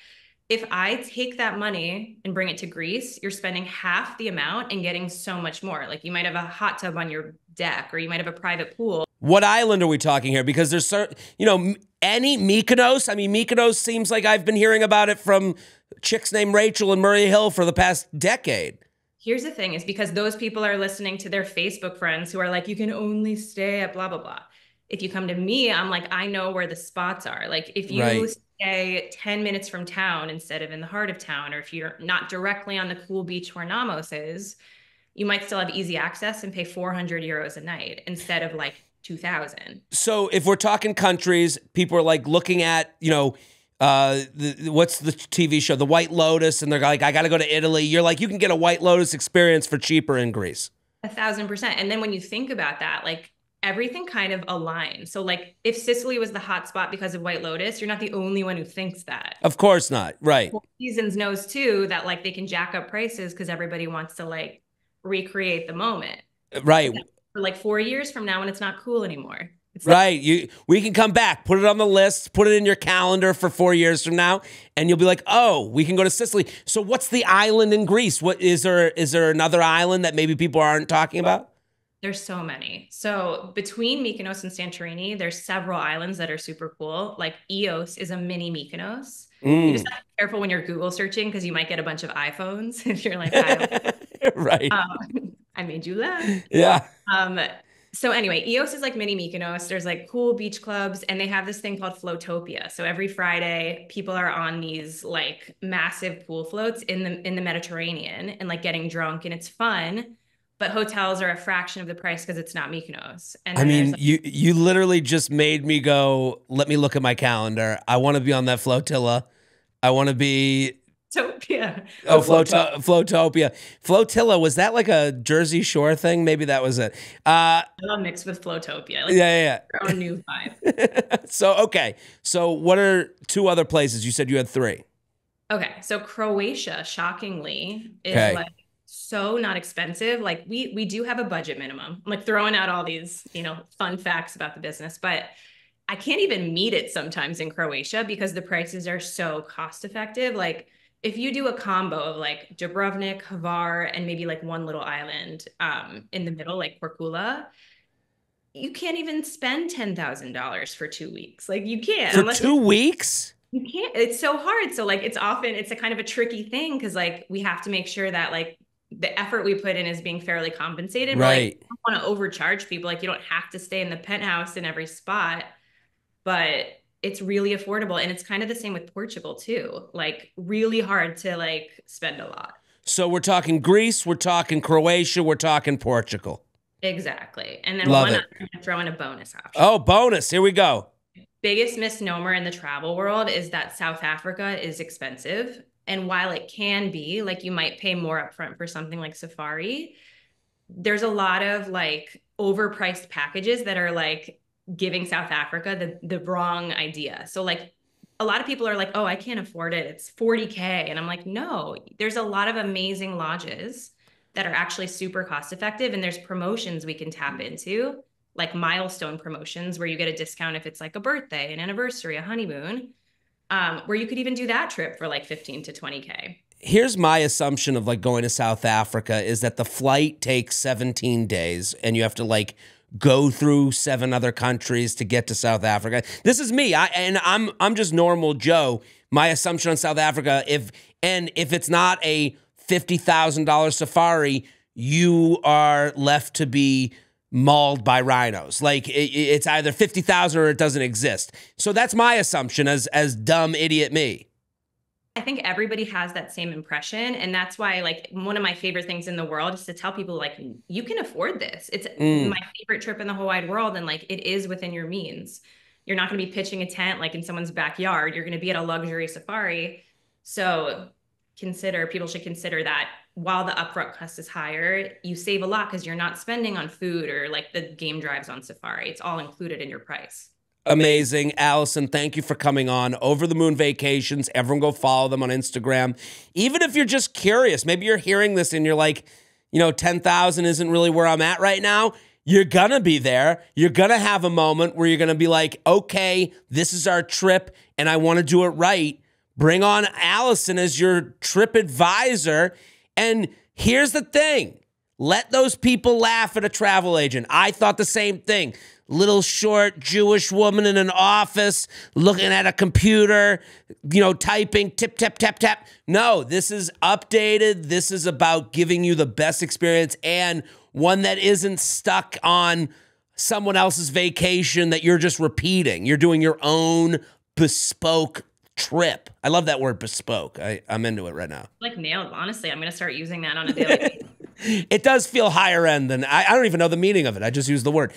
If I take that money and bring it to Greece, you're spending half the amount and getting so much more. Like, you might have a hot tub on your deck, or you might have a private pool. What island are we talking here? Because there's certain, you know, any Mykonos. I mean, Mykonos seems like I've been hearing about it from chicks named Rachel and Murray Hill for the past decade. Here's the thing, is because those people are listening to their Facebook friends who are like, you can only stay at blah, blah, blah. If you come to me, I'm like, I know where the spots are. Like if you stay 10 minutes from town instead of in the heart of town, or if you're not directly on the cool beach where Namos is, you might still have easy access and pay 400 euros a night instead of like 2,000. So if we're talking countries, people are like looking at, you know, what's the TV show, The White Lotus, and they're like, I got to go to Italy. You're like, you can get a White Lotus experience for cheaper in Greece. 1,000%. And then when you think about that, like everything kind of aligns. So like if Sicily was the hot spot because of White Lotus, you're not the only one who thinks that. Of course not. Right. Four Seasons knows too that like they can jack up prices because everybody wants to like recreate the moment. Right. For like 4 years from now when it's not cool anymore. It's right. We can come back, put it on the list, put it in your calendar for 4 years from now, and you'll be like, oh, we can go to Sicily. So what's the island in Greece? What is there another island that maybe people aren't talking about? There's so many. So between Mykonos and Santorini, there's several islands that are super cool. Like Ios is a mini Mykonos. You just have to be careful when you're Google searching because you might get a bunch of iPhones if you're like, right. I made you laugh. Yeah. So anyway, Eos is like mini Mykonos. There's like cool beach clubs, and they have this thing called Floatopia. So every Friday, people are on these like massive pool floats in the Mediterranean and like getting drunk, and it's fun. But hotels are a fraction of the price because it's not Mykonos. And I mean, like, you literally just made me go, let me look at my calendar. I want to be on that flotilla. I want to be... Floatopia. Oh, Floatopia. Flotilla, was that like a Jersey Shore thing? Maybe that was it. Mixed with Floatopia. Like, yeah. Our own new vibe. Okay. So what are 2 other places? You said you had 3. Okay. So Croatia, shockingly, is like so not expensive. Like we do have a budget minimum. I'm like throwing out all these, fun facts about the business, but I can't even meet it sometimes in Croatia because the prices are so cost effective. Like if you do a combo of like Dubrovnik, Hvar, and maybe like one little island in the middle, like Korčula, you can't even spend $10,000 for 2 weeks. Like you can't. For 2 weeks? You can't. It's so hard. So like it's a kind of a tricky thing because like we have to make sure that like the effort we put in is being fairly compensated. Right. But, like, I don't want to overcharge people. Like you don't have to stay in the penthouse in every spot, but it's really affordable. And it's kind of the same with Portugal too. Like really hard to like spend a lot. So we're talking Greece, we're talking Croatia, we're talking Portugal. Exactly. And then I'm going to throw in a bonus option. Oh, bonus. Here we go. Biggest misnomer in the travel world is that South Africa is expensive. And while it can be, like you might pay more upfront for something like safari, there's a lot of like overpriced packages that are like giving South Africa the wrong idea. So like a lot of people are like, oh, I can't afford it. It's 40K. And I'm like, no, there's a lot of amazing lodges that are actually super cost effective. And there's promotions we can tap into, like milestone promotions where you get a discount if it's like a birthday, an anniversary, a honeymoon, where you could even do that trip for like 15 to 20K. Here's my assumption of like going to South Africa is that the flight takes 17 days and you have to like go through 7 other countries to get to South Africa. This is me. I'm just normal Joe. My assumption on South Africa, if it's not a $50,000 safari, you are left to be mauled by rhinos. Like it's either 50,000 or it doesn't exist. So that's my assumption as dumb idiot me. I think everybody has that same impression. And that's why, like, one of my favorite things in the world is to tell people, like, you can afford this. It's my favorite trip in the whole wide world. And like, it is within your means. You're not going to be pitching a tent like in someone's backyard. You're going to be at a luxury safari. So people should consider that while the upfront cost is higher, you save a lot because you're not spending on food or like the game drives on safari. It's all included in your price. Amazing. Allison, thank you for coming on. Over the Moon Vacations. Everyone go follow them on Instagram. Even if you're just curious, maybe you're hearing this and you're like, 10,000 isn't really where I'm at right now. You're going to be there. You're going to have a moment where you're going to be like, okay, this is our trip and I want to do it right. Bring on Allison as your trip advisor. And here's the thing. Let those people laugh at a travel agent. I thought the same thing. Little short Jewish woman in an office looking at a computer, typing, tip, tap, tap, tap. No, this is updated. This is about giving you the best experience and one that isn't stuck on someone else's vacation that you're just repeating. You're doing your own bespoke trip. I love that word bespoke. I'm into it right now. Like nailed. Honestly, I'm going to start using that on a daily basis. It does feel higher end than I don't even know the meaning of it. I just use the word.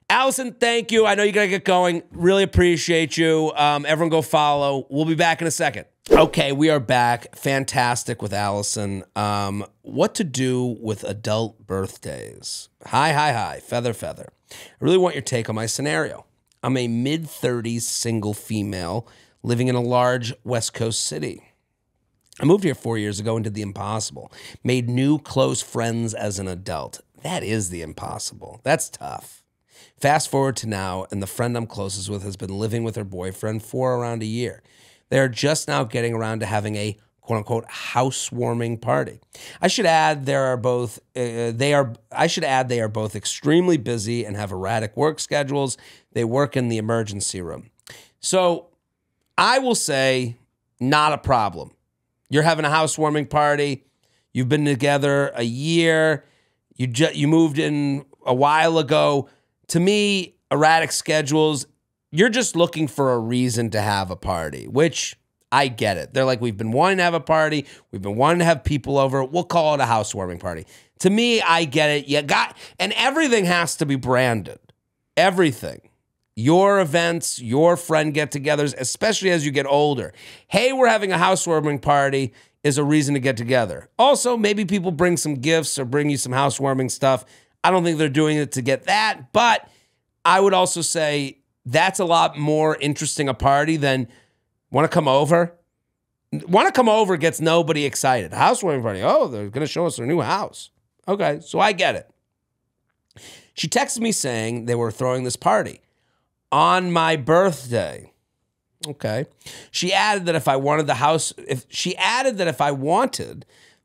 Allison, thank you. I know you got to get going. Really appreciate you. Everyone go follow. We'll be back in a second. Okay, we are back. Fantastic with Allison. What to do with adult birthdays. Hi. Feather. I really want your take on my scenario. I'm a mid-30s single female living in a large West Coast city. I moved here 4 years ago and did the impossible. Made new close friends as an adult. That is the impossible. That's tough. Fast forward to now, and the friend I'm closest with has been living with her boyfriend for around a year. They are just now getting around to having a quote-unquote housewarming party. I should add they are both extremely busy and have erratic work schedules. They work in the emergency room. So I will say, not a problem. You're having a housewarming party. You've been together a year. You moved in a while ago. To me, erratic schedules, you're just looking for a reason to have a party, which I get it. They're like, we've been wanting to have a party. We've been wanting to have people over. We'll call it a housewarming party. To me, I get it. And everything has to be branded. Everything. Your events, your friend get-togethers, especially as you get older. Hey, we're having a housewarming party is a reason to get together. Also, maybe people bring some gifts or bring you some housewarming stuff. I don't think they're doing it to get that, but I would also say that's a lot more interesting a party than want to come over. Want to come over gets nobody excited. Housewarming party. Oh, they're going to show us their new house. Okay, so I get it. She texted me saying they were throwing this party on my birthday. Okay. She added that if I wanted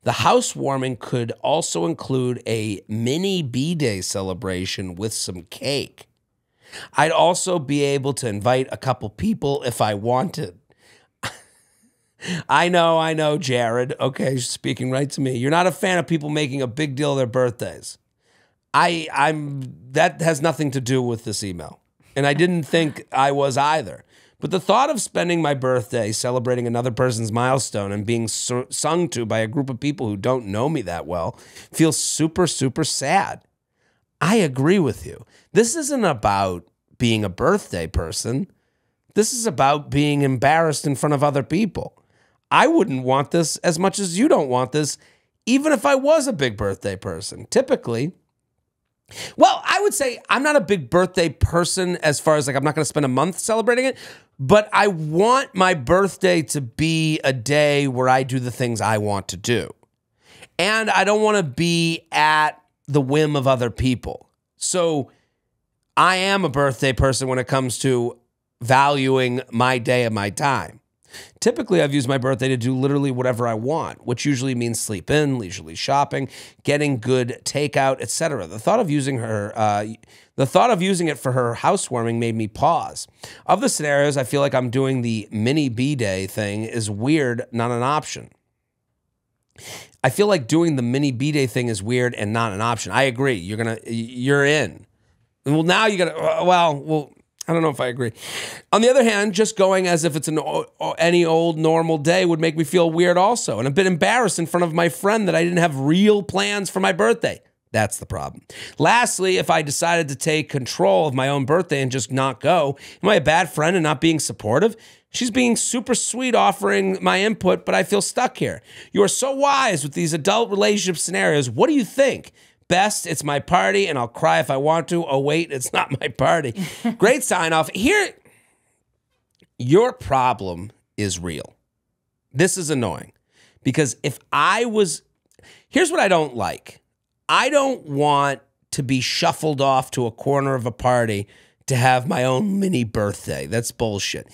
the housewarming could also include a mini B-Day celebration with some cake. I'd also be able to invite a couple people if I wanted. I know, Jared. Okay, speaking right to me. You're not a fan of people making a big deal of their birthdays. That has nothing to do with this email. And I didn't think I was either. But the thought of spending my birthday celebrating another person's milestone and being sung to by a group of people who don't know me that well feels super, super sad. I agree with you. This isn't about being a birthday person. This is about being embarrassed in front of other people. I wouldn't want this as much as you don't want this, even if I was a big birthday person. Typically, well, I would say I'm not a big birthday person as far as like I'm not going to spend a month celebrating it, but I want my birthday to be a day where I do the things I want to do. And I don't want to be at the whim of other people. So I am a birthday person when it comes to valuing my day and my time. Typically, I've used my birthday to do literally whatever I want, which usually means sleep in, leisurely shopping, getting good takeout, etc. The thought of using it for her housewarming made me pause. Of the scenarios, I feel like I'm doing the mini B-day thing is weird, not an option. I feel like doing the mini B-day thing is weird and not an option. I agree. You're in. Well, now you got to. Well. I don't know if I agree. On the other hand, just going as if it's any old normal day would make me feel weird also. And a bit embarrassed in front of my friend that I didn't have real plans for my birthday. That's the problem. Lastly, if I decided to take control of my own birthday and just not go, am I a bad friend and not being supportive? She's being super sweet offering my input, but I feel stuck here. You are so wise with these adult relationship scenarios. What do you think? Best, it's my party, and I'll cry if I want to. Oh, wait, it's not my party. Great sign off. Here, your problem is real. This is annoying because if I was, here's what I don't like. I don't want to be shuffled off to a corner of a party to have my own mini birthday. That's bullshit.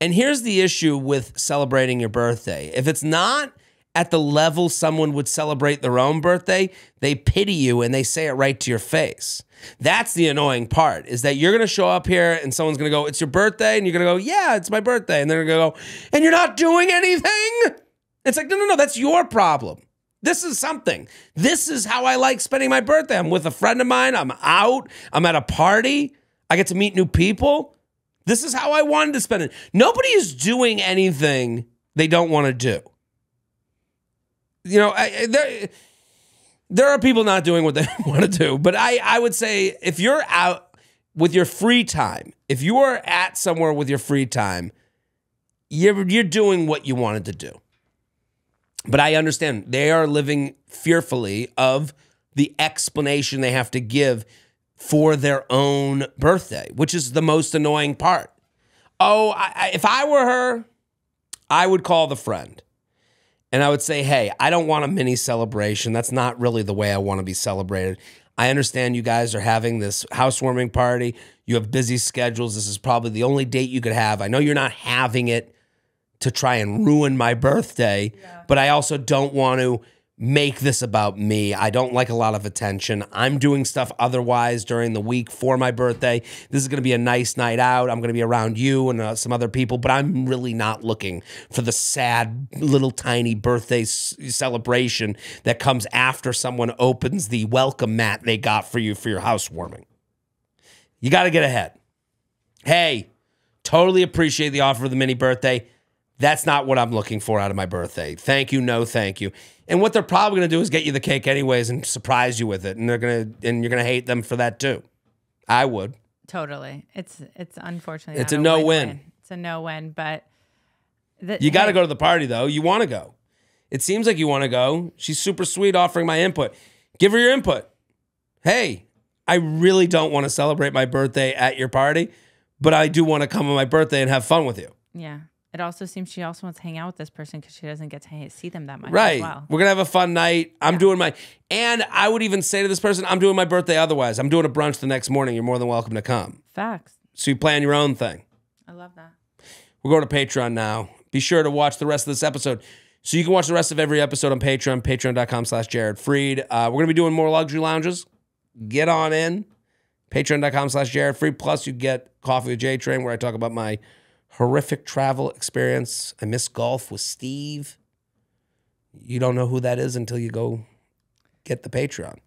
And here's the issue with celebrating your birthday. If it's not at the level someone would celebrate their own birthday, they pity you and they say it right to your face. That's the annoying part, is that you're going to show up here and someone's going to go, it's your birthday? And you're going to go, yeah, it's my birthday. And they're going to go, and you're not doing anything? It's like, no, that's your problem. This is something. This is how I like spending my birthday. I'm with a friend of mine. I'm out. I'm at a party. I get to meet new people. This is how I wanted to spend it. Nobody is doing anything they don't want to do. You know, there are people not doing what they want to do, but I would say if you're out with your free time, if you are at somewhere with your free time, you're doing what you wanted to do. But I understand they are living fearfully of the explanation they have to give for their own birthday, which is the most annoying part. Oh, if I were her, I would call the friend. And I would say, hey, I don't want a mini celebration. That's not really the way I want to be celebrated. I understand you guys are having this housewarming party. You have busy schedules. This is probably the only date you could have. I know you're not having it to try and ruin my birthday, but I also don't want to make this about me. I don't like a lot of attention. I'm doing stuff otherwise during the week for my birthday. This is going to be a nice night out. I'm going to be around you and some other people, but I'm really not looking for the sad little tiny birthday celebration that comes after someone opens the welcome mat they got for you for your housewarming. You got to get ahead. Hey, totally appreciate the offer of the mini birthday. That's not what I'm looking for out of my birthday. Thank you, no thank you. And what they're probably going to do is get you the cake anyways and surprise you with it, and you're going to hate them for that too. I would. Totally. It's unfortunately it's a no-win. It's a no-win, but you got to go to the party though. You want to go. It seems like you want to go. She's super sweet offering my input. Give her your input. Hey, I really don't want to celebrate my birthday at your party, but I do want to come on my birthday and have fun with you. Yeah. It also seems she also wants to hang out with this person because she doesn't get to see them that much right. as well. We're going to have a fun night. I'm doing my... And I would even say to this person, I'm doing my birthday otherwise. I'm doing a brunch the next morning. You're more than welcome to come. Facts. So you plan your own thing. I love that. We're going to Patreon now. Be sure to watch the rest of this episode. So you can watch the rest of every episode on Patreon, patreon.com/Jared Freid. We're going to be doing more luxury lounges. Get on in. Patreon.com/Jared Freid. Plus you get Coffee with JTrain where I talk about my horrific travel experience. I miss golf with Steve. You don't know who that is until you go get the Patreon.